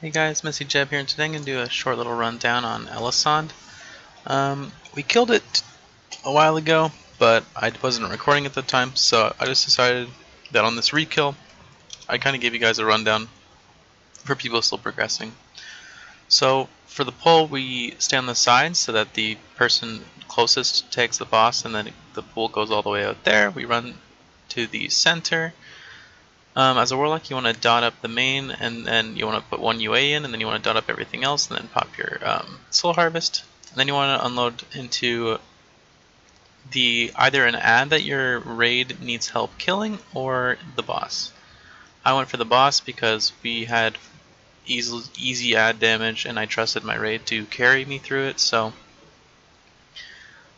Hey guys, Messy Jeb here, and today I'm going to do a short little rundown on Elisande. We killed it a while ago, but I wasn't recording at the time, so I just decided that on this rekill, I kind of give you guys a rundown for people still progressing. So for the pull, we stay on the side so that the person closest takes the boss, and then the pool goes all the way out there. We run to the center. As a warlock, you want to dot up the main, and then you want to put one UA in, and then you want to dot up everything else, and then pop your soul harvest. And then you want to unload into either an ad that your raid needs help killing, or the boss. I went for the boss because we had easy ad damage, and I trusted my raid to carry me through it, so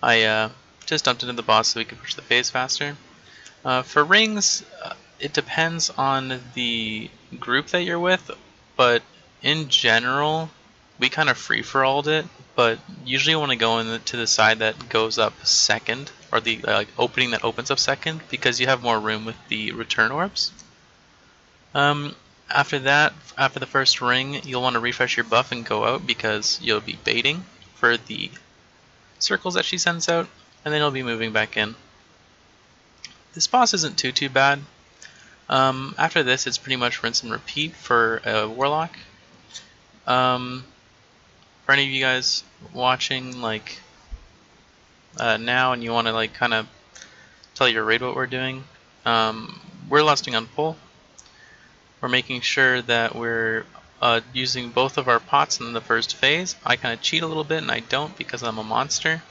I just dumped into the boss so we could push the phase faster. For rings, it depends on the group that you're with, but in general, we kind of free-for-alled it, but usually you want to go into the side that goes up second, or the opening that opens up second, because you have more room with the return orbs. After that, after the first ring, you'll want to refresh your buff and go out, because you'll be baiting for the circles that she sends out, and then you'll be moving back in. This boss isn't too bad. After this, it's pretty much rinse and repeat for a warlock. For any of you guys watching, like now, and you want to like kind of tell your raid what we're doing, we're lusting on pull. We're making sure that we're using both of our pots in the first phase. I kind of cheat a little bit, and I don't because I'm a monster,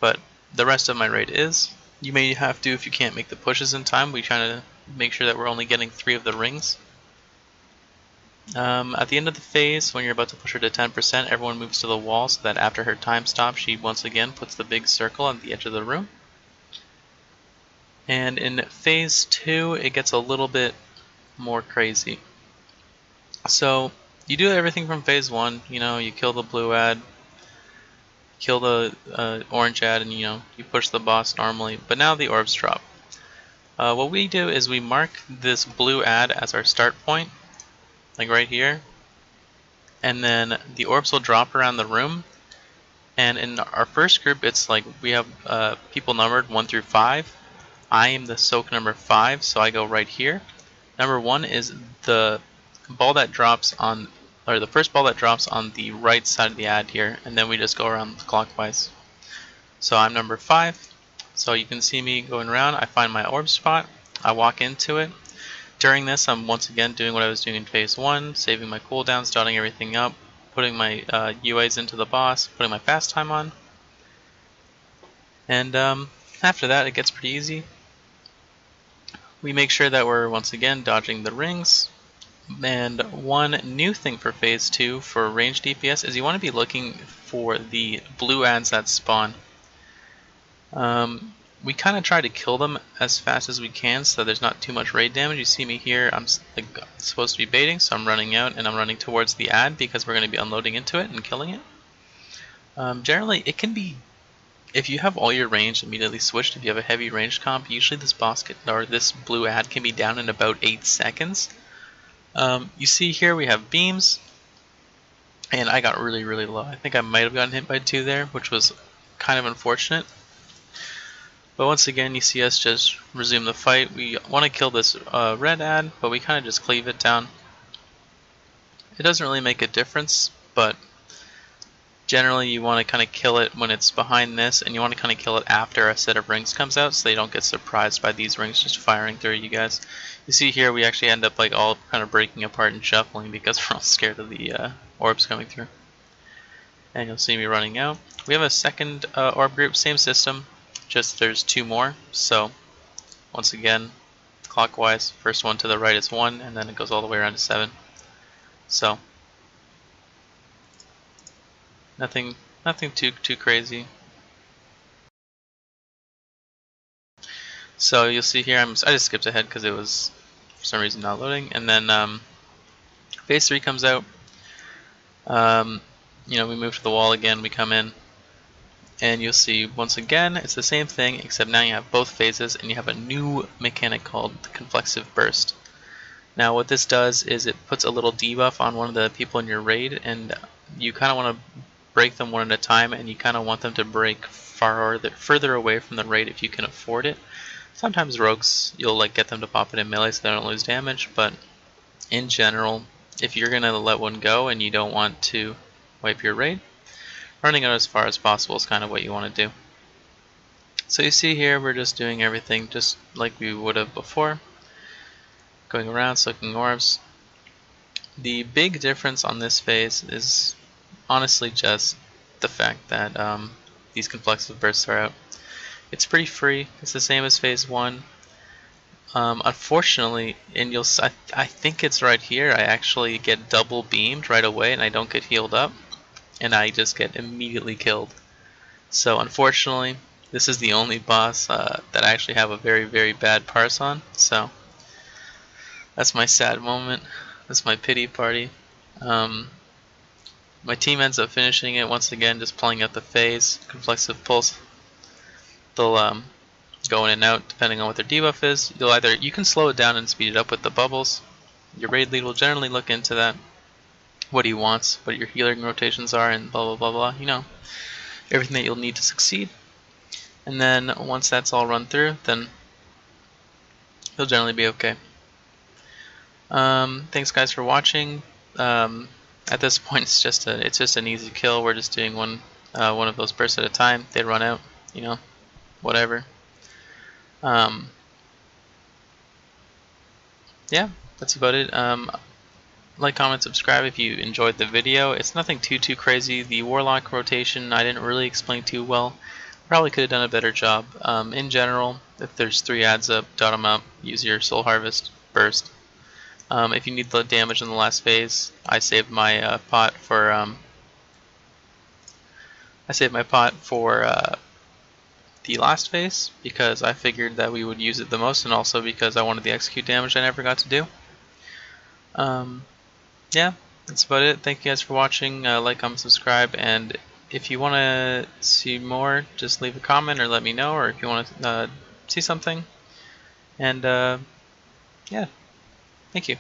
but the rest of my raid is. You may have to if you can't make the pushes in time. We try to make sure that we're only getting 3 of the rings. At the end of the phase, when you're about to push her to 10%, everyone moves to the wall so that after her time stops, she once again puts the big circle on the edge of the room. And in phase 2, it gets a little bit more crazy. So you do everything from phase 1, you kill the blue ad, kill the orange ad, and you push the boss normally, but now the orbs drop. What we do is we mark this blue ad as our start point, like right here, and then the orbs will drop around the room. And in our first group, it's like we have people numbered 1 through 5. I am the soak number 5, so I go right here. Number 1 is the ball that drops on, or the first ball that drops on the right side of the ad here, and then we just go around clockwise. So I'm number 5. So you can see me going around. I find my orb spot, I walk into it. During this, I'm once again doing what I was doing in phase 1, saving my cooldowns, dotting everything up, putting my UAs into the boss, putting my fast time on. And after that, it gets pretty easy. We make sure that we're once again dodging the rings. And one new thing for phase 2 for range DPS is you want to be looking for the blue ads that spawn. We kind of try to kill them as fast as we can so there's not too much raid damage. You see me here, I'm supposed to be baiting, so I'm running out and I'm running towards the ad because we're going to be unloading into it and killing it. Generally, it can be, if you have all your range immediately switched, if you have a heavy range comp, usually this blue ad can be down in about 8 seconds. You see here we have beams, and I got really low. I think I might have gotten hit by 2 there, which was kind of unfortunate. But once again, you see us just resume the fight. We want to kill this red ad, but we kind of just cleave it down. It doesn't really make a difference, but generally you want to kind of kill it when it's behind this, and you want to kind of kill it after a set of rings comes out so they don't get surprised by these rings just firing through you guys. You see here we actually end up like all kind of breaking apart and shuffling because we're all scared of the orbs coming through. And you'll see me running out. We have a second orb group, same system. Just there's 2 more, so once again clockwise, first one to the right is 1, and then it goes all the way around to 7. So nothing too crazy. So you'll see here I just skipped ahead because it was for some reason not loading, and then phase 3 comes out. We move to the wall again, we come in. And you'll see, once again, it's the same thing, except now you have both phases, and you have a new mechanic called the Conflexive Burst. Now what this does is it puts a little debuff on one of the people in your raid, and you kind of want to break them one at a time, and you kind of want them to break further away from the raid if you can afford it. Sometimes rogues, you'll like get them to pop it in melee so they don't lose damage, but in general, if you're going to let one go and you don't want to wipe your raid, running out as far as possible is kind of what you want to do. So you see here we're just doing everything just like we would have before. Going around, soaking orbs. The big difference on this phase is honestly just the fact that these complexive bursts are out. It's pretty free. It's the same as phase 1. Unfortunately, and I think it's right here, I actually get double beamed right away and I don't get healed up, and I just get immediately killed. So unfortunately, this is the only boss that I actually have a very, very bad parse on. So that's my sad moment. That's my pity party. My team ends up finishing it once again, just playing out the phase. Complexive pulse. They'll go in and out depending on what their debuff is. You can slow it down and speed it up with the bubbles. Your raid lead will generally look into that, what he wants, what your healing rotations are, and blah blah blah blah. You know, everything that you'll need to succeed. And then once that's all run through, then you'll generally be okay. Thanks guys for watching. At this point, it's just an easy kill. We're just doing one of those bursts at a time. They run out, you know, whatever. Yeah, that's about it. Like, comment, subscribe if you enjoyed the video. It's nothing too crazy. The warlock rotation I didn't really explain too well. Probably could have done a better job. In general, if there's 3 adds up, dot them up. Use your soul harvest burst. If you need the damage in the last phase, I saved my pot for the last phase because I figured that we would use it the most, and also because I wanted the execute damage I never got to do. Yeah, that's about it. Thank you guys for watching. Like, comment, subscribe, and if you want to see more, just leave a comment or let me know, or if you want to see something. And yeah, thank you.